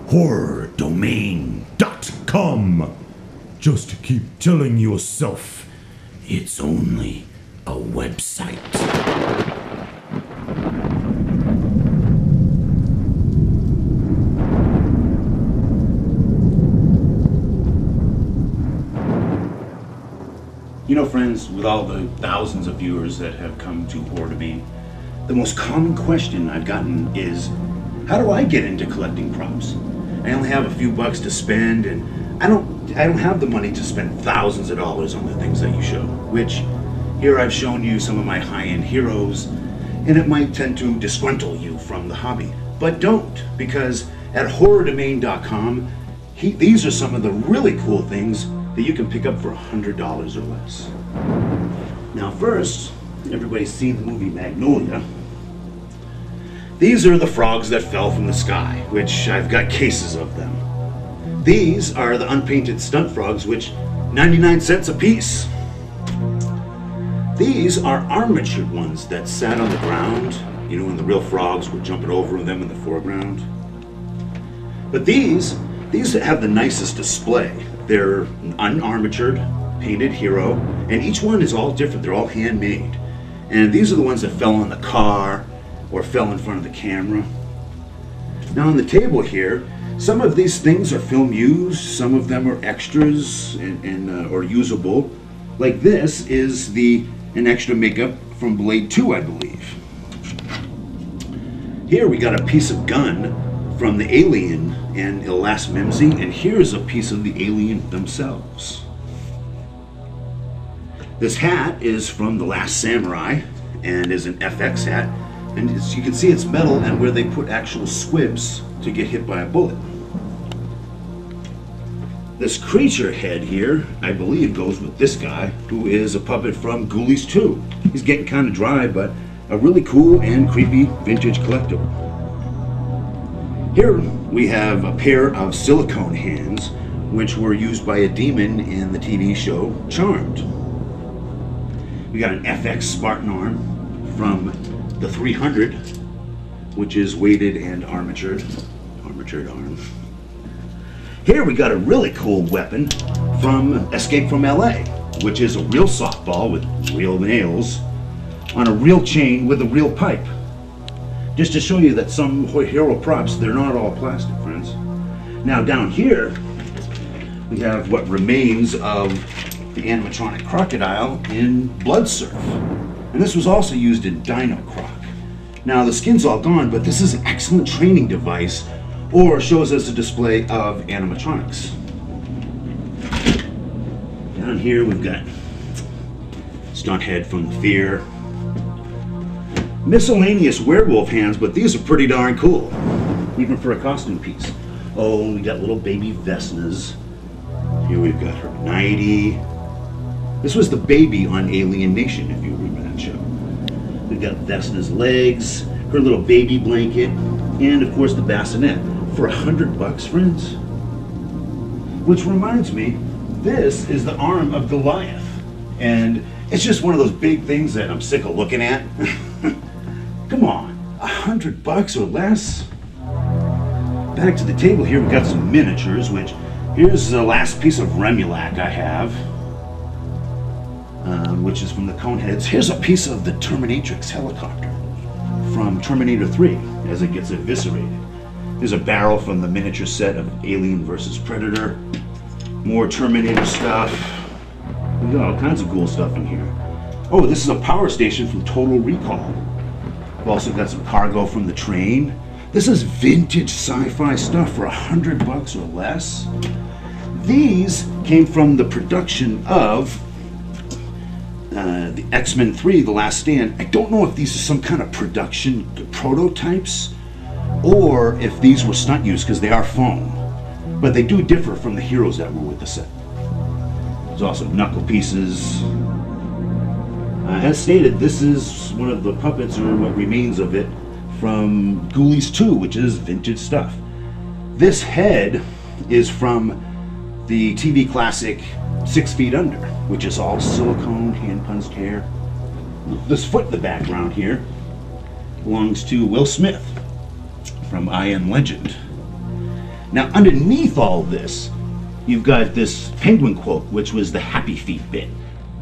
HorrorDomain.com. Just keep telling yourself it's only a website. You know, friends, with all the thousands of viewers that have come to Horror Domain, the most common question I've gotten is, how do I get into collecting props? I only have a few bucks to spend, and I don't have the money to spend thousands of dollars on the things that you show, which here I've shown you some of my high-end heroes, and it might tend to disgruntle you from the hobby. But don't, because at HorrorDomain.com, these are some of the really cool things that you can pick up for $100 or less. Now first, everybody's seen the movie Magnolia. These are the frogs that fell from the sky, which I've got cases of them. These are the unpainted stunt frogs, which 99 cents a piece. These are armatured ones that sat on the ground, you know, when the real frogs were jumping over them in the foreground. But these have the nicest display. They're an unarmatured, painted hero, and each one is all different. They're all handmade. And these are the ones that fell on the car or fell in front of the camera. Now on the table here, some of these things are film used, some of them are extras or usable. Like this is an extra makeup from Blade 2, I believe. Here we got a piece of gun from the Alien and Il Last Mimsy, and here's a piece of the Alien themselves. This hat is from The Last Samurai and is an FX hat, and as you can see it's metal and where they put actual squibs to get hit by a bullet. This creature head here, I believe, goes with this guy, who is a puppet from Ghoulies 2. He's getting kind of dry, but a really cool and creepy vintage collectible. Here we have a pair of silicone hands, which were used by a demon in the TV show Charmed. We got an FX Spartan arm from the 300, which is weighted and armatured arm. Here we got a really cool weapon from Escape from LA, which is a real softball with real nails on a real chain with a real pipe. Just to show you that some hero props, they're not all plastic, friends. Now down here, we have what remains of the animatronic crocodile in Blood Surf. And this was also used in Dino Croc. Now the skin's all gone, but this is an excellent training device, or shows us a display of animatronics. Down here we've got Stunthead from The Fear. Miscellaneous werewolf hands, but these are pretty darn cool, even for a costume piece. Oh, and we got little baby Vesnas. Here we've got her Nighty. This was the baby on Alien Nation, if you remember that show. We've got Vesna's legs, her little baby blanket, and of course the bassinet for $100, friends. Which reminds me, this is the arm of Goliath, and it's just one of those big things that I'm sick of looking at. Come on, $100 or less? Back to the table here, we've got some miniatures, which here's the last piece of Remulac I have, which is from the Coneheads. Here's a piece of the Terminatrix helicopter from Terminator 3 as it gets eviscerated. There's a barrel from the miniature set of Alien vs. Predator. More Terminator stuff. We got all kinds of cool stuff in here. Oh, this is a power station from Total Recall. We've also got some cargo from the train. This is vintage sci-fi stuff for $100 or less. These came from the production of the X-Men 3, The Last Stand. I don't know if these are some kind of production prototypes or if these were stunt use, because they are foam. But they do differ from the heroes that were with the set. There's also knuckle pieces. As stated, this is one of the puppets, or what remains of it, from Ghoulies 2, which is vintage stuff. This head is from the TV classic 6 Feet Under, which is all silicone, hand-punched hair. This foot in the background here belongs to Will Smith from I Am Legend. Now, underneath all this, you've got this Penguin quote, which was the Happy Feet bit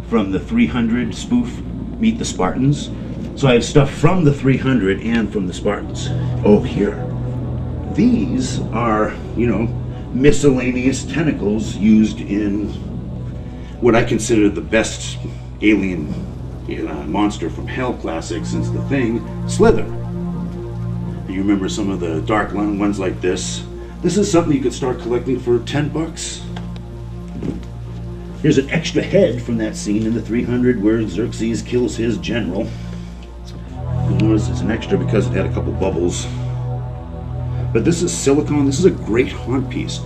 from the 300 spoof, Meet the Spartans. So I have stuff from the 300 and from the Spartans. Oh, here. These are, miscellaneous tentacles used in what I consider the best alien monster from Hell classic since The Thing, Slither. You remember some of the dark ones like this. This is something you could start collecting for $10. Here's an extra head from that scene in the 300 where Xerxes kills his general. You'll notice it's an extra because it had a couple bubbles. But this is silicone. This is a great haunt piece.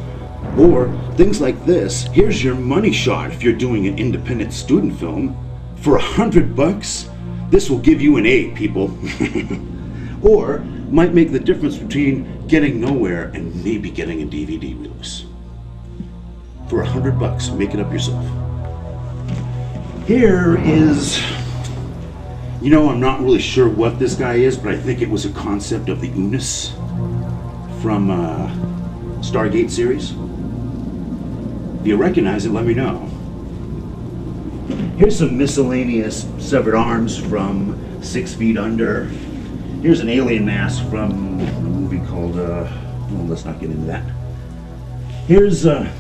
Or things like this. Here's your money shot if you're doing an independent student film. For $100, this will give you an A, people. Or might make the difference between getting nowhere and maybe getting a DVD release. For $100, make it up yourself. Here is, I'm not really sure what this guy is, but I think it was a concept of the Unis from Stargate series. If you recognize it, let me know. Here's some miscellaneous severed arms from 6 Feet Under. Here's an alien mask from a movie called, let's not get into that. Here's, a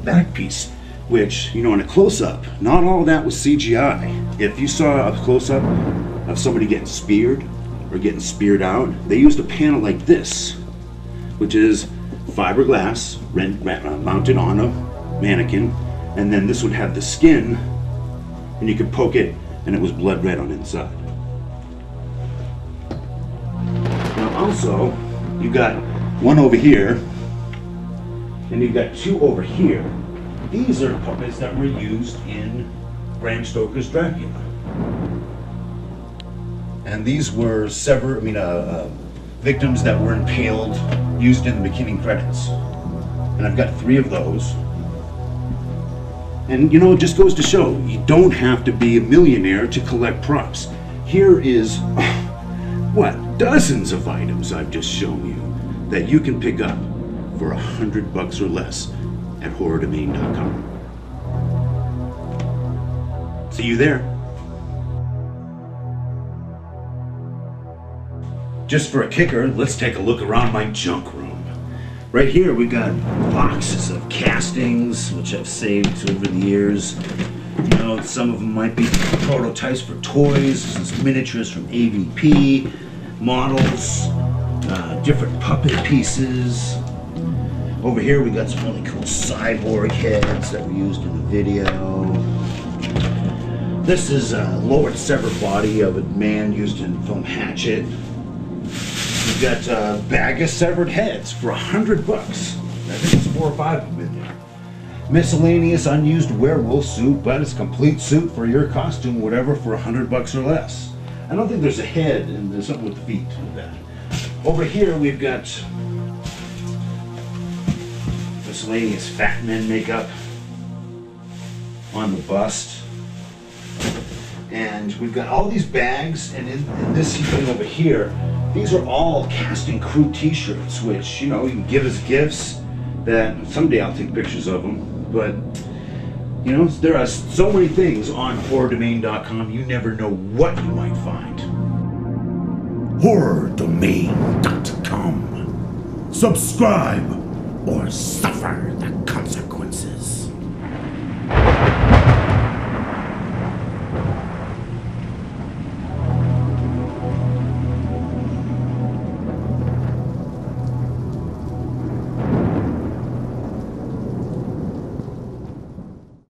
back piece, which, in a close-up, not all that was CGI. If you saw a close-up of somebody getting speared or getting speared out, they used a panel like this, which is fiberglass mounted on a mannequin, and then this would have the skin, and you could poke it, and it was blood red on the inside. Now also, you got one over here, and you've got 2 over here. These are puppets that were used in Bram Stoker's Dracula. And these were victims that were impaled, used in the beginning credits. And I've got 3 of those. And it just goes to show, you don't have to be a millionaire to collect props. Here is, dozens of items I've just shown you that you can pick up for $100 or less at horrordomain.com. See you there. Just for a kicker, let's take a look around my junk room. Right here we got boxes of castings, which I've saved over the years. Some of them might be prototypes for toys. This is miniatures from AVP, models, different puppet pieces. Over here we got some really cool cyborg heads that were used in the video. This is a lowered severed body of a man used in film Hatchet. We've got a bag of severed heads for $100. I think it's 4 or 5 of them in there. Miscellaneous unused werewolf suit, but it's a complete suit for your costume, whatever, for $100 or less. I don't think there's a head, and there's something with the feet with that. Over here we've got miscellaneous fat men makeup on the bust. And we've got all these bags, and in this thing over here, these are all casting crew t-shirts, which, you can give as gifts that someday I'll take pictures of them. But, there are so many things on horrordomain.com, you never know what you might find. horrordomain.com. Subscribe or suffer the consequences.